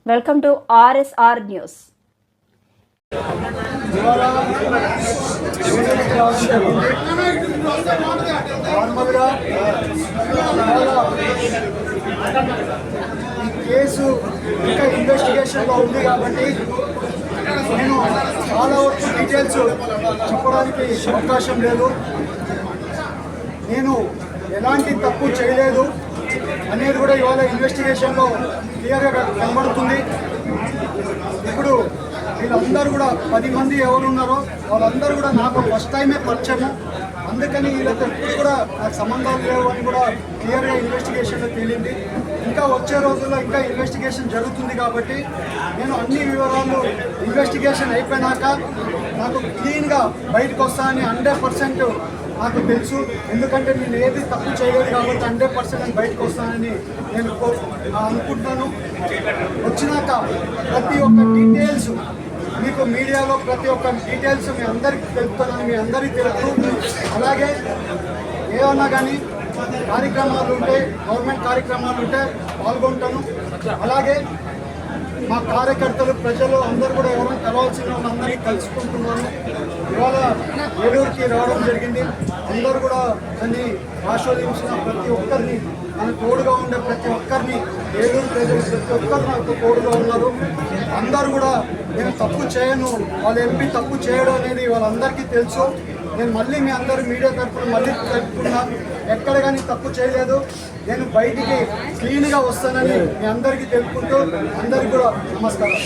Welcome to RSR news. Case ఇంకా ఇన్వెస్టిగేషన్లో ఉంది కాబట్టి నేను చాలా వరకు డీటెయిల్స్ చెప్పడానికి అవకాశం లేదు. నేను ఎలాంటి తప్పు చేయలేదు అనేది కూడా ఇవాళ ఇన్వెస్టిగేషన్లో క్లియర్గా కనబడుతుంది. ఇప్పుడు వీళ్ళందరూ కూడా 10 మంది ఎవరున్నారో వాళ్ళందరూ కూడా నాకు ఫస్ట్ టైమే పరిచయము. అందుకని వీళ్ళతో ఎప్పుడు కూడా నాకు సంబంధాలు లేవు అని కూడా క్లియర్గా ఇన్వెస్టిగేషన్లో తేలింది. ఇంకా వచ్చే రోజుల్లో ఇంకా ఇన్వెస్టిగేషన్ జరుగుతుంది కాబట్టి నేను అన్ని వివరాలు ఇన్వెస్టిగేషన్ అయిపోయినాక నాకు క్లీన్గా బయటకు వస్తానని 100% నాకు తెలుసు. ఎందుకంటే నేను ఏది తప్పు చేయలేదు కాబట్టి 100% నేను బయటకు వస్తానని నేను అనుకుంటున్నాను. వచ్చినాక ప్రతి ఒక్క డీటెయిల్స్ మీకు మీడియాలో ప్రతి ఒక్క డీటెయిల్స్ మీ అందరికీ తెలుపుతానని మీ అందరికీ తెలుపు. అలాగే ఏమన్నా కానీ కార్యక్రమాలు ఉంటే గవర్నమెంట్ కార్యక్రమాలు ఉంటే పాల్గొంటాను. అలాగే మా కార్యకర్తలు ప్రజలు అందరూ కూడా ఎవరైనా కలవాల్సిన వాళ్ళందరినీ కలుసుకుంటున్నాను. ఇవాళ ఏలూరుకి రావడం జరిగింది. అందరూ కూడా దాన్ని ఆస్వాదించిన ప్రతి ఒక్కరిని మన తోడుగా ఉండే ప్రతి ఒక్కరిని ఏలూరు ప్రజలు ప్రతి ఒక్కరు నాకు తోడుగా ఉన్నారు. అందరూ కూడా నేను తప్పు చేయను, వాళ్ళ ఎంపీ తప్పు చేయడం అనేది వాళ్ళందరికీ తెలుసు. నేను మళ్ళీ మీ అందరూ మీడియా తరఫున మళ్ళీ తెలుపుకున్నా, ఎక్కడ కానీ తప్పు చేయలేదు. నేను బయటికి క్లీన్గా వస్తానని మీ అందరికీ తెలుపుకుంటూ అందరికీ కూడా నమస్కారం.